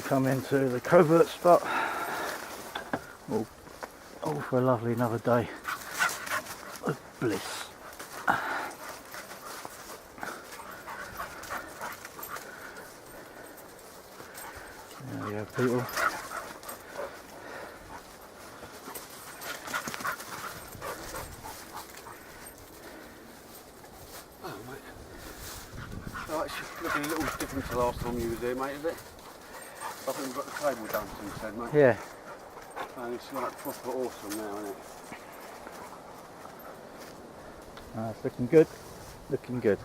come into the Covert Spot, all for a lovely another day of bliss. There we go, people. Oh, mate. Oh, it's looking a little different to the last time you were there, mate, is it? I think we've got the table done since then, mate. Yeah. And it's like proper awesome now, isn't it? It's looking good. Looking good.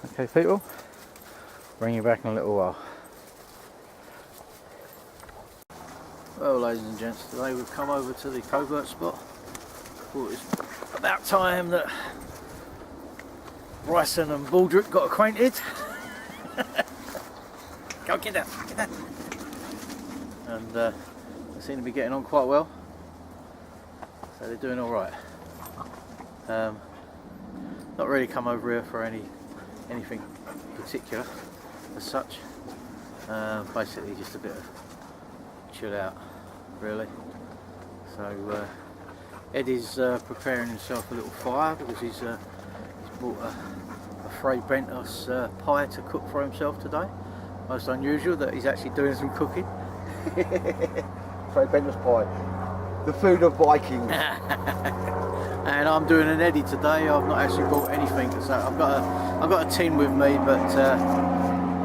Okay, people. Bring you back in a little while. Well, ladies and gents, today we've come over to the Covert Spot. Thought it's about time that Bryson and Baldrick got acquainted. Go get that, get that. And they seem to be getting on quite well. So they're doing all right. Not really come over here for anything particular as such. Basically just a bit of chill out, really. So Eddie's preparing himself a little fire because he's bought a Frey Bentos pie to cook for himself today. Most unusual that he's actually doing some cooking. Frey Bentos pie, the food of Vikings. And I'm doing an Eddie today. I've not actually bought anything, so I've got a tin with me, but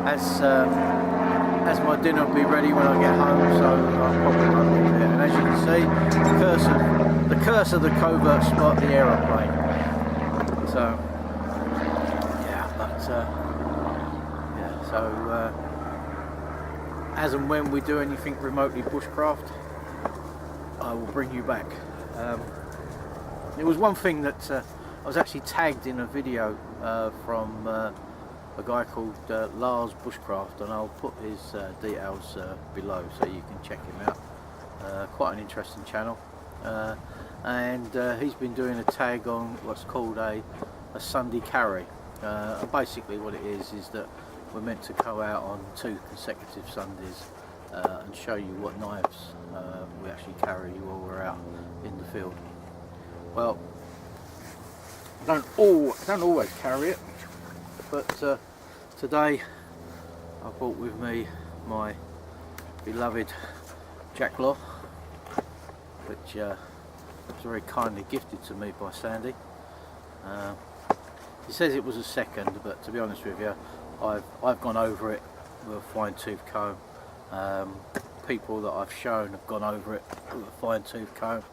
as my dinner will be ready when I get home, so I'll probably run with it. And as you can see, the curse of the Covert Spot, the aeroplane. So yeah, but yeah, so as and when we do anything remotely bushcraft, I will bring you back. There was one thing that I was actually tagged in a video from a guy called Lars Bushcraft, and I'll put his details below so you can check him out. Quite an interesting channel, and he's been doing a tag on what's called a Sunday carry. And basically what it is that we're meant to go out on 2 consecutive Sundays and show you what knives we actually carry while we're out in the field. Well, I don't always carry it, but today I brought with me my beloved Jacklaw, which was very kindly gifted to me by Sandy. He says it was a second, but to be honest with you, I've gone over it with a fine tooth comb. People that I've shown have gone over it with a fine tooth comb,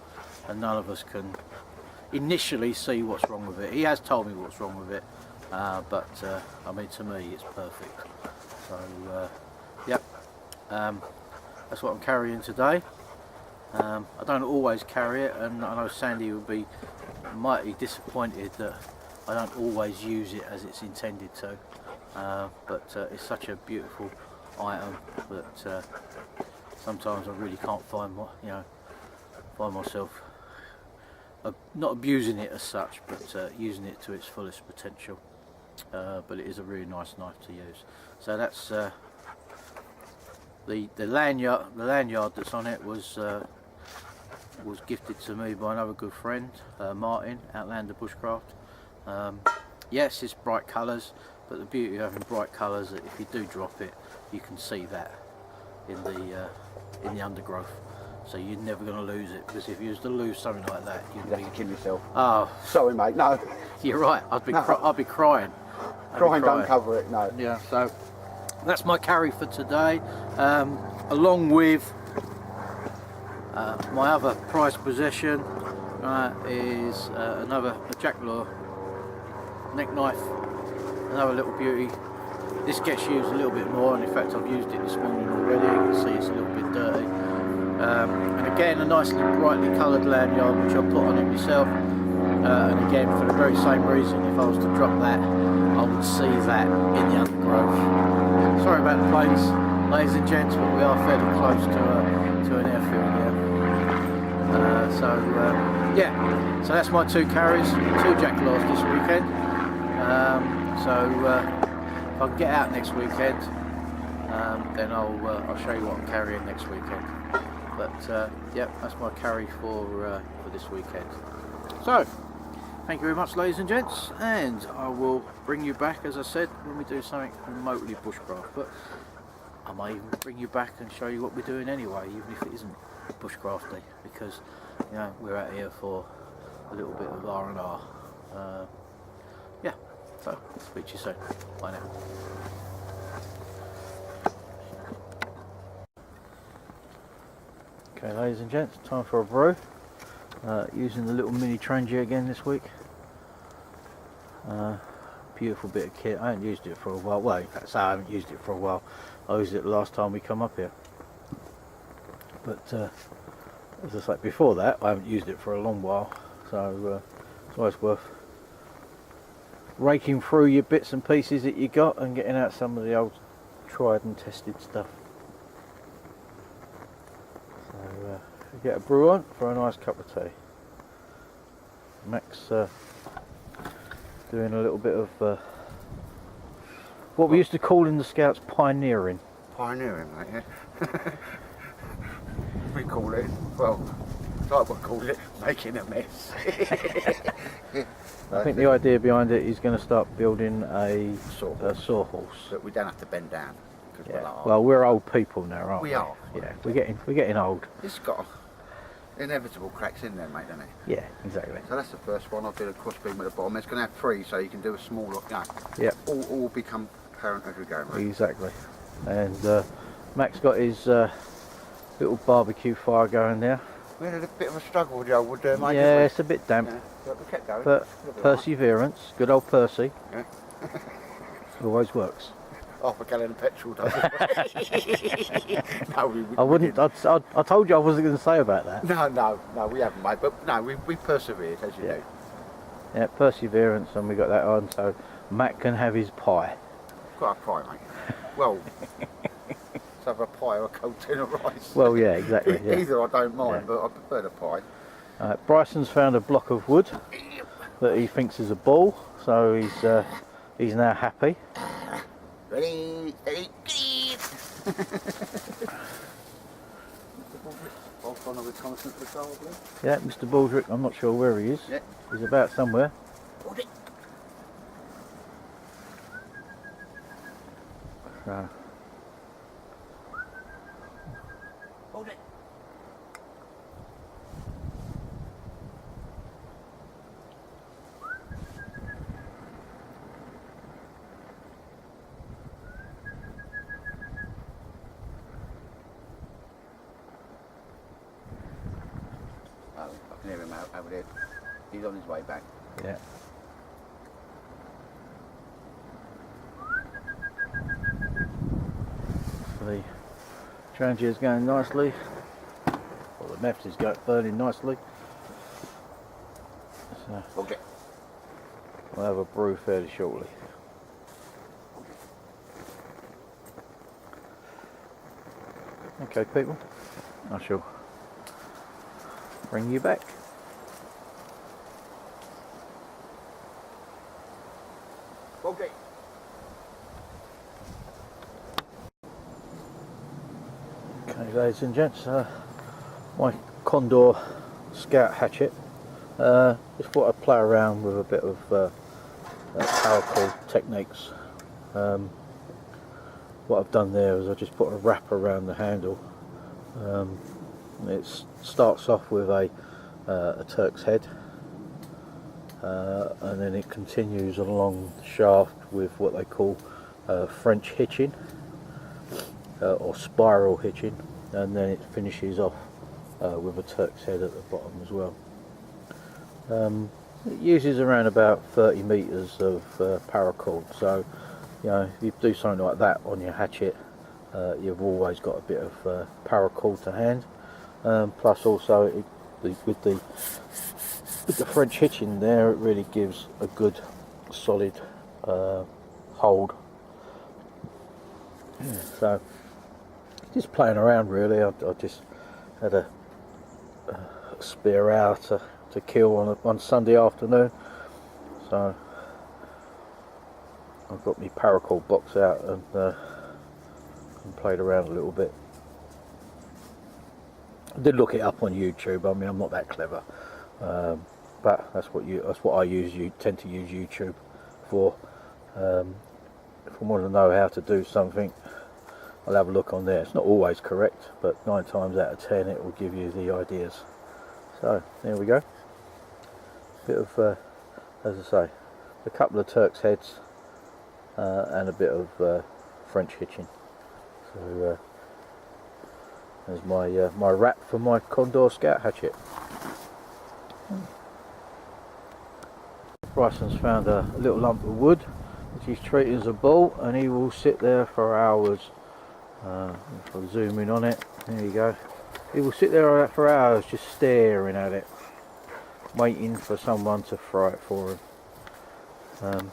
and none of us can initially see what's wrong with it. He has told me what's wrong with it, but I mean, to me it's perfect. So yep, that's what I'm carrying today. I don't always carry it, and I know Sandy would be mighty disappointed that I don't always use it as it's intended to, but it's such a beautiful item that sometimes I really can't find myself not abusing it as such, but using it to its fullest potential. But it is a really nice knife to use. So that's the lanyard that's on it was gifted to me by another good friend, Martin, Outlander Bushcraft. Yes, it's bright colours, but the beauty of having bright colours is that if you do drop it, you can see that in the undergrowth. So you're never going to lose it, because if you was to lose something like that, you'd have to kill yourself. Oh, sorry, mate. No, you're right. I'd be crying. Crying don't cover it. No. Yeah. So that's my carry for today, along with my other prized possession is another Jacklaw neck knife, another little beauty. This gets used a little bit more, and in fact I've used it this morning already. You can see it's a little bit dirty. And again, a nicely brightly coloured lanyard which I put on it myself, and again for the very same reason, if I was to drop that I would see that in the undergrowth. Sorry about the planes, ladies and gents, but we are fairly close to an airfield here. Yeah, so that's my 2 carries, 2 Jacklaws this weekend. if I can get out next weekend, then I'll show you what I'm carrying next weekend. But yeah, that's my carry for this weekend. So, thank you very much, ladies and gents, and I will bring you back, as I said, when we do something remotely bushcraft. But I may even bring you back and show you what we're doing anyway, even if it isn't bushcrafty, because you know we're out here for a little bit of R&R. Yeah, so speak to you soon. Bye now. Okay, ladies and gents, time for a brew. Using the little mini Trangia again this week. Beautiful bit of kit. I haven't used it for a while. Well, in fact, I haven't used it for a while. I used it the last time we come up here. But as I say, before that, I haven't used it for a long while. So it's always worth raking through your bits and pieces that you got and getting out some of the old tried and tested stuff. So get a brew on for a nice cup of tea. Max doing a little bit of what we used to call in the Scouts pioneering. Pioneering, mate, yeah. We call it, well, I would call it making a mess. I think the idea behind it is going to start building a sawhorse. That we don't have to bend down. Yeah. Well, we're old people now, aren't we? We are. Yeah, we're getting old. It's got inevitable cracks in there, mate, doesn't it? Yeah, exactly. So that's the first one. I'll do the crossbeam at the bottom. It's going to have 3, so you can do a small, you know, yep. all become apparent as we go, mate. Exactly. And Max got his little barbecue fire going there. We had a bit of a struggle with the old wood there, mate. Yeah, it's a bit damp. Yeah, but we kept going. But perseverance, good old Percy, yeah. always works. Half a gallon of petrol does it. No, I wouldn't. I told you I wasn't going to say about that. No, we haven't, mate. But no, we persevered, as you do. Yeah, perseverance, and we got that on, so Matt can have his pie. Got a pie, mate. Well, let's have a pie or a cold tin of rice. Well, yeah, exactly. Yeah. Either I don't mind, but I prefer the pie. Bryson's found a block of wood that he thinks is a ball, so he's now happy. Ready, steady, yeah, Mr. Baldrick, I'm not sure where he is. Yeah. He's about somewhere. So. Hold it. I can hear him out over there. He's on his way back. Yeah. The Trangia is going nicely. Well, the meth is burning nicely. So Okay. we'll have a brew fairly shortly. Okay, people. I shall bring you back. Okay. Okay, ladies and gents, my Condor Scout hatchet. Just thought I'd play around with a bit of paracord techniques. What I've done there is I just put a wrap around the handle. It starts off with a Turk's head, and then it continues along the shaft with what they call French hitching or spiral hitching, and then it finishes off with a Turk's head at the bottom as well. It uses around about 30 metres of paracord, so you know, if you do something like that on your hatchet, you've always got a bit of paracord to hand. Plus also with the French hitching there, it really gives a good solid hold. Yeah, so just playing around really. I just had a spear out to kill on Sunday afternoon, so I've got my paracord box out and played around a little bit. I did look it up on YouTube. I mean, I'm not that clever, but that's what I use. You tend to use YouTube for. If I want to know how to do something, I'll have a look on there. It's not always correct, but 9 times out of 10 it will give you the ideas. So there we go. Bit of, as I say, a couple of Turk's heads and a bit of French hitching. So there's my wrap for my Condor Scout hatchet. Bryson's found a little lump of wood which he's treating as a ball, and he will sit there for hours. If I zoom in on it, there you go. He will sit there for hours just staring at it, waiting for someone to fry it for him.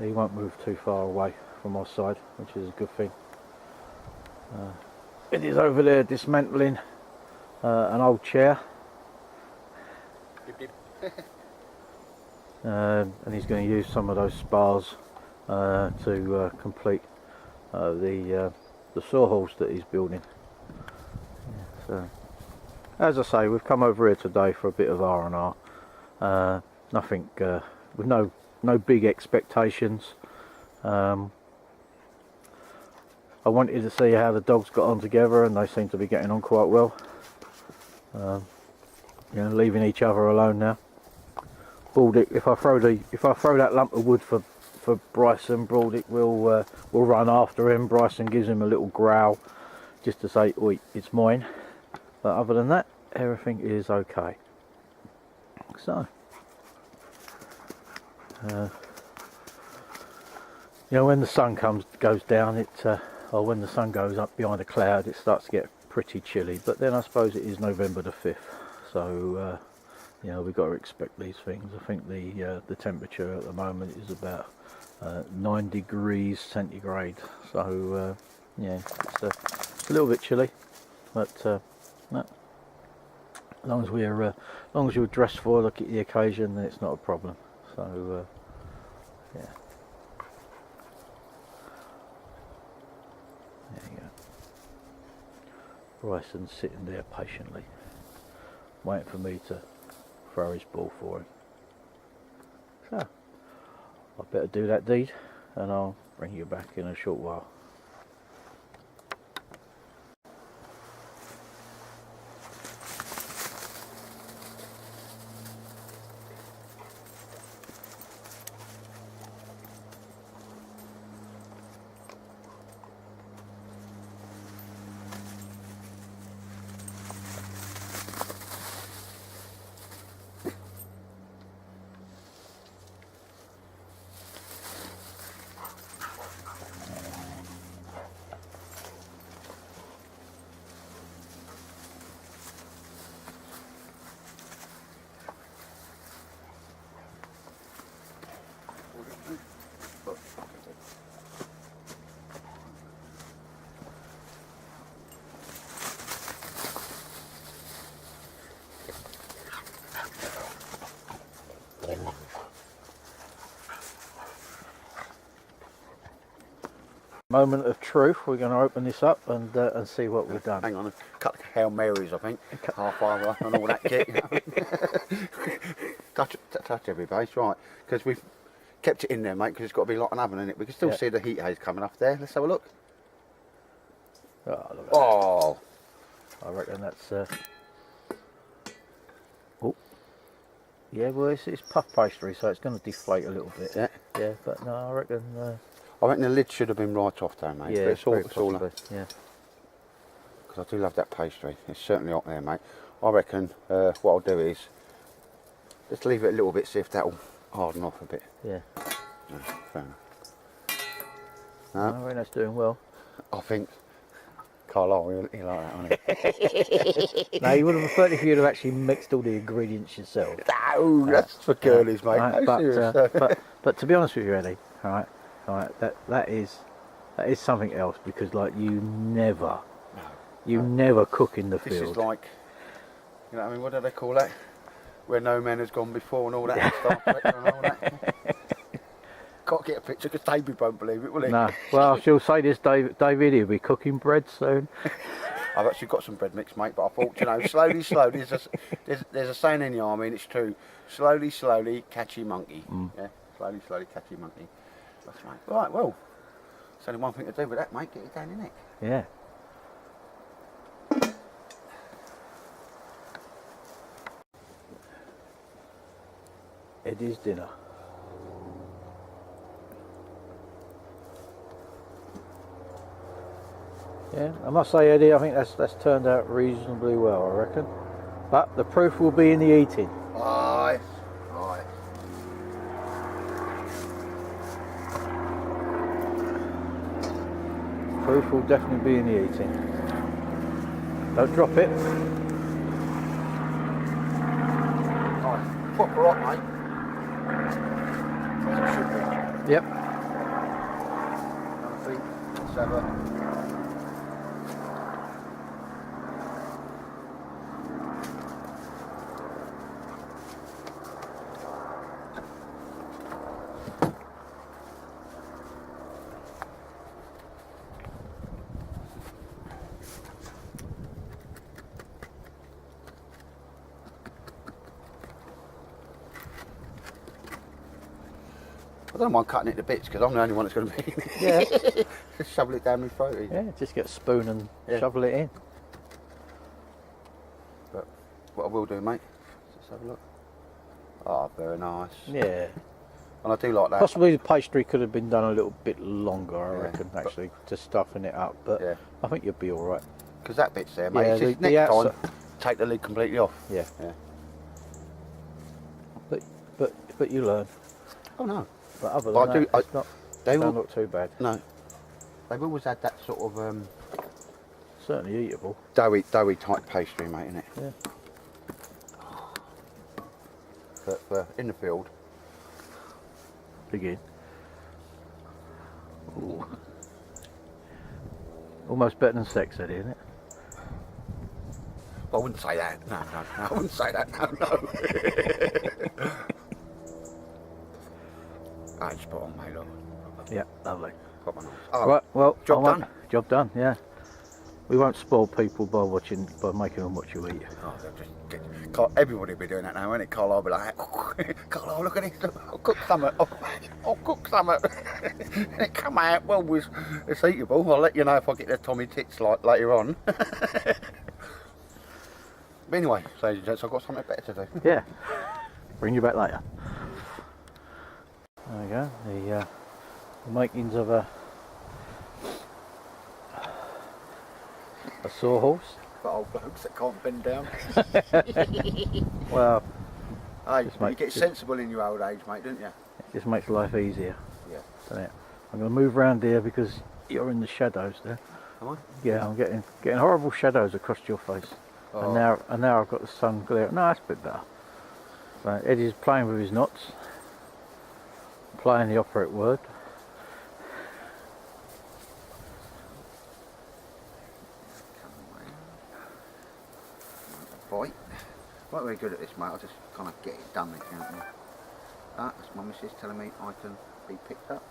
He won't move too far away from my side, which is a good thing. It is over there dismantling an old chair. And he's going to use some of those spars to complete the sawhorse that he's building. So, as I say, we've come over here today for a bit of R&R. Nothing with no big expectations. I wanted to see how the dogs got on together, and they seem to be getting on quite well. You know, leaving each other alone now. Baldrick, if I throw that lump of wood for Bryson, Baldrick will run after him. Bryson gives him a little growl just to say, "Oi, it's mine." But other than that, everything is okay. So, you know, when the sun goes down, or when the sun goes up behind a cloud, it starts to get pretty chilly. But then I suppose it is November the 5th, so you know, we've got to expect these things. I think the temperature at the moment is about 9 degrees centigrade. So yeah, it's a little bit chilly, but no. As long as you're dressed for the occasion, then it's not a problem. So yeah. There you go. Bryson's sitting there patiently, waiting for me to throw his ball for him. So, I better do that deed, and I'll bring you back in a short while. Moment of truth. We're going to open this up and see what we've done. Hang on, a couple of Hail Marys, I think. Half hour and all that kit. touch every base, right? Because we've kept it in there, mate, because it's got to be like an oven in it. We can still see the heat haze coming off there. Let's have a look. Oh, look at that. I reckon that's oh yeah, well it's puff pastry, so it's going to deflate a little bit. Yeah, but no, I reckon the lid should have been right off there, mate. Yeah, but it's all yeah. Because I do love that pastry. It's certainly hot there, mate. I reckon what I'll do is just leave it a little bit, see if that'll harden off a bit. Yeah. No, fair enough. No? I reckon that's doing well. I think Carlisle, he like that, wouldn't he? No, you would have preferred if you'd have actually mixed all the ingredients yourself. No, that's for girlies, mate. Right, No, but to be honest with you, Eddie, all right, that is something else, because like you never cook in the field. This is like, you know what I mean, what do they call that? where no man has gone before and all that Star Trek and all that. Can't get a picture because David won't believe it, will he? No. Well, she'll say this, David, he'll be cooking bread soon. I've actually got some bread mix, mate, but I thought, you know, slowly, there's a saying in the army, and it's true. Slowly, catchy monkey. Yeah, slowly, catchy monkey. That's right. Right, well, there's only one thing to do with that, mate. Get it down your neck. Yeah. Eddie's dinner. Yeah, I must say, Eddie, I think that's turned out reasonably well, I reckon. But the proof will be in the eating. Aye. Proof will definitely be in the eating. Don't drop it. Nice. Proper hot, mate. As it should be. Yep. I think. Let's have a... I don't mind cutting it to bits because I'm the only one that's going to be in it. Yeah. Just shovel it down my throat. Yeah, just get a spoon and shovel it in. But what I will do, mate, let's have a look. Oh, very nice. Yeah. And I do like that. Possibly the pastry could have been done a little bit longer, I Yeah, reckon, actually, to stuffing it up. But Yeah. I think you'll be all right. Because that bit's there, mate. Yeah, It's just the next outside- time, take the lid completely off. Yeah. Yeah. But you learn. Oh no. But other But than that, it's not. They Don't will, look too bad. no. They've always had that sort of Certainly eatable. doughy type pastry, mate, innit? Yeah. But for in the field, Begin. Ooh. Almost better than sex, Eddie, isn't it? I wouldn't say that. No, I wouldn't say that. No. That's spot on, mate. Look. Yeah, lovely. Proper nice. Oh, Right, well, job I won't- done. Job done, yeah. We won't spoil people by making them watch you eat. Oh, Carl, everybody will be doing that now, won't it? Carl, I'll be like, Carl, look at this. I'll cook something. I'll cook something. And it come out, well, it's eatable. I'll let you know if I get the Tommy Tits like later on. But anyway, ladies and gents, I've got something better to do. Yeah. Bring you back later. There we go. The makings of a sawhorse. For old blokes that can't bend down. Well, Hey, Just you make- get sensible in your old age, mate, don't you? it just makes life easier. Yeah. Doesn't it? I'm going to move around here because you're in the shadows there. Am I? Yeah, I'm getting horrible shadows across your face. Oh. And now I've got the sun glare. No, that's a bit better. So Eddie's playing with his knots, playing the opposite word. Bite. I'm not very good at this, mate. I'll just kind of get it done again. That's my missus telling me I can be picked up.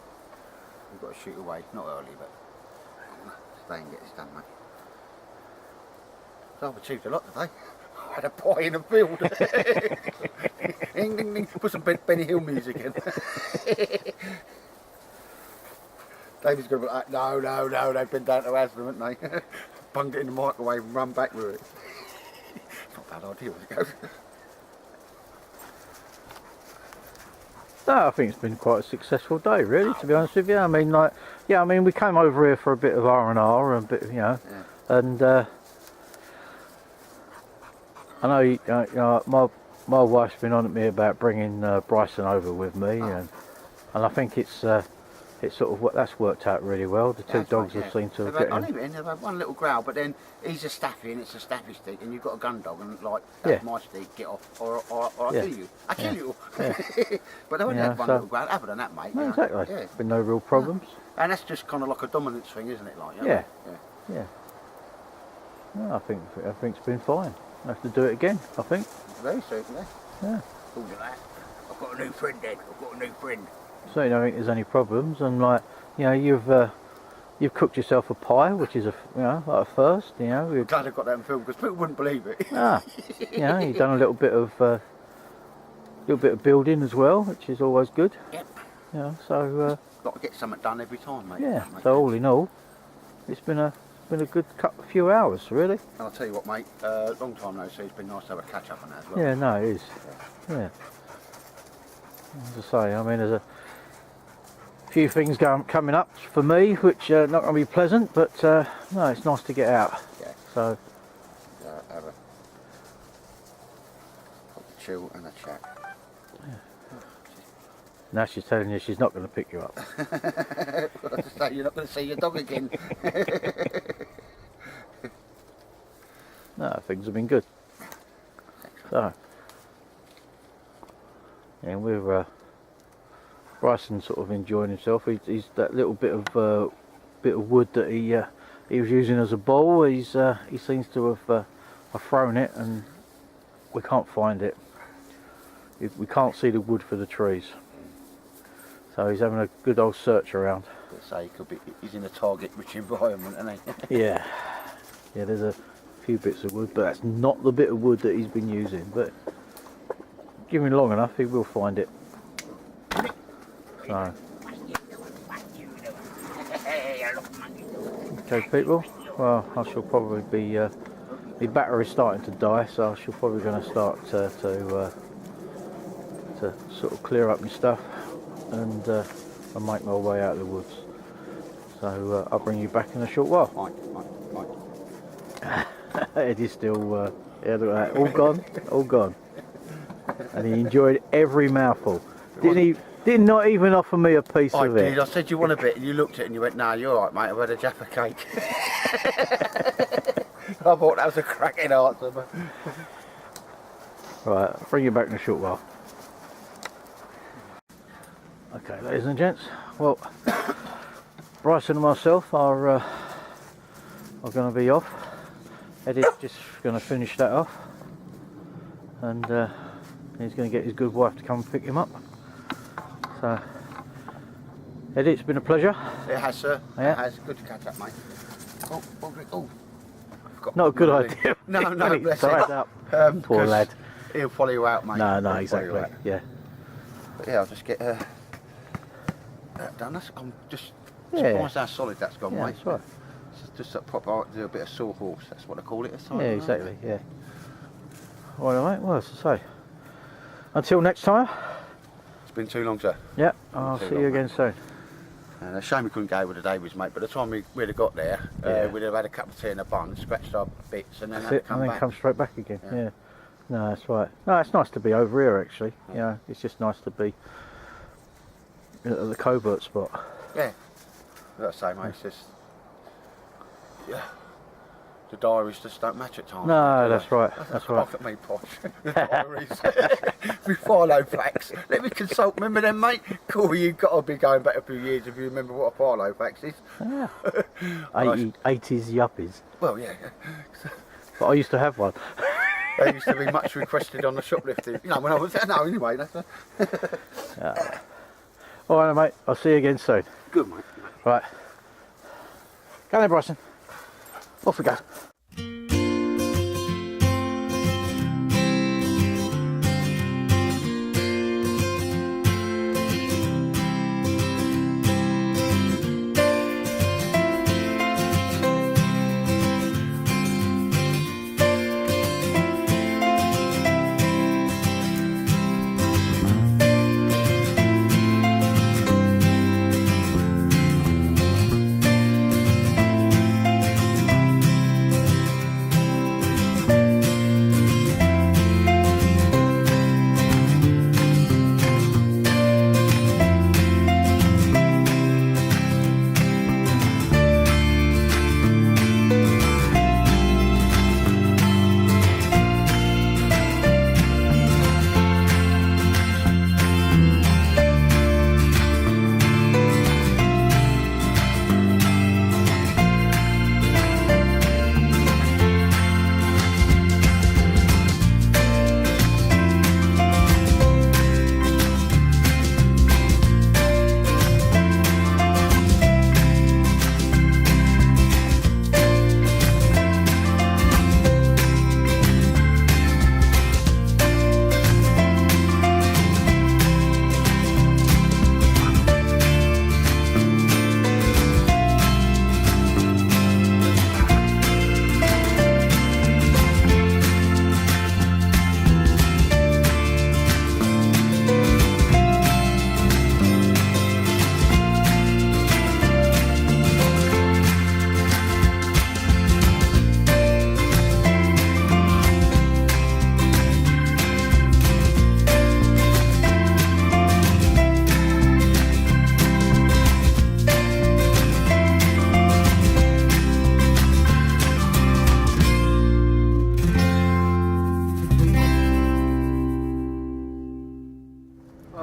We've got to shoot away, not early, but I'm gonna stay and get this done, mate. So I've achieved a lot today. I had a pie in the field. Ding, ding, ding. Put some Benny Hill music in. David's going to be like, no, they've been down to Aslam, haven't they? Bunged it in the microwave and run back with it. It's not a bad idea, was it, Gav? No, I think it's been quite a successful day, really, to be honest with you. I mean, we came over here for a bit of R&R and a bit, Yeah. and I know my wife's been on at me about bringing Bryson over with me, and I think it's sort of that's worked out really well. The two dogs have seemed to get in. They've had one little growl, but then he's a staffy and it's a staffy stick, and you've got a gun dog, and like, that's my stick, get off, or I'll kill you. I kill you. But they've only had one little growl. Other than that, mate. No, you know, exactly. Yeah. Been no real problems. And that's just kind of like a dominance thing, isn't it? Like, Yeah. Yeah. No, I think it's been fine. I have to do it again, I think. Very soon, yeah. Yeah. Look at that. I've got a new friend then. I've got a new friend. So you don't think there's any problems, and like, you know, you've cooked yourself a pie, which is like a first. You know, I'm glad I got that in film because people wouldn't believe it. you know, you've done a little bit of building as well, which is always good. Yep. You know, so Got to get something done every time, mate. yeah. Mate. So all in all, it's been a good few hours, really. And I'll tell you what, mate. Long time no see. It's been nice to have a catch up on that as well. Yeah, no, it is. Yeah. As I say, I mean, there's a few things coming up for me, which are not going to be pleasant, but no, it's nice to get out. Yeah. So Have a chill and a chat. now she's telling you she's not going to pick you up. Well, as I say, you're not going to see your dog again. No, things have been good. So, and we're Bryson sort of enjoying himself. He's that little bit of wood that he was using as a bowl. He seems to have thrown it, and we can't find it. We can't see the wood for the trees. So he's having a good old search around. Let's say he's in a target-rich environment, isn't he? Yeah, yeah. There's a few bits of wood, but that's not the bit of wood that he's been using. But give him long enough, he will find it. So, okay, people. Well, I shall probably be. My battery's starting to die, so I shall probably going to start to sort of clear up my stuff and make my way out of the woods. So I'll bring you back in a short while. Right. Eddie's still, yeah, look at that, all gone. And he enjoyed every mouthful. Didn't he? Did not even offer me a piece of it. I did. I said, you want a bit? And you looked at it and you went, nah, you're all right, mate. I've had a Jaffa cake. I thought that was a cracking answer. But... Right, I'll bring you back in a short while. Okay, ladies and gents. Well, Bryson and myself are going to be off. Eddie's just going to finish that off, and he's going to get his good wife to come and pick him up. So, Eddie, it's been a pleasure. It has, sir. Yeah. It has. Good to catch up, mate. Oh, Baldrick, oh. Not a good idea. No, bless tied him. up. Poor lad. He'll follow you out, mate. No, He'll exactly. Yeah. But yeah, I'll just get that done. I'm just surprised how solid that's gone, Yeah, mate. that's right. It's just a proper, do a bit of sawhorse. That's what I call it. Yeah, exactly. Yeah. All right, mate. Well, as I say, until next time. It's been too long, sir. Yeah, I'll see you again soon. And a shame we couldn't go with the Davies, mate. By the time we'd have got there, we'd have had a cup of tea and a bun, scratched our bits, and then had to come and then back. come straight back again. Yeah. No, that's right. No, it's nice to be over here actually. You know, it's just nice to be at the Covert Spot. Yeah. As I say, mate, it's just the diaries just don't match at times. No, that's right. That's right. Look at me, posh. The diaries. We follow fax. Let me consult. Remember them, mate? Cool, you've got to be going back a few years if you remember what a Philo fax is. Yeah. 80s yuppies. Well, yeah. But I used to have one. They used to be much requested on the shoplifting. You know, when I was there. No, anyway, that's All right, mate. I'll see you again soon. good, mate. Right. Go then, Bryson. Off we go.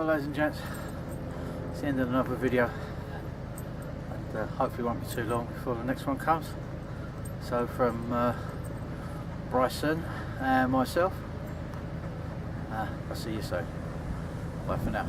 Well, ladies and gents, it's the end of another video, and hopefully won't be too long before the next one comes. So from Bryson and myself, I'll see you soon. Bye for now.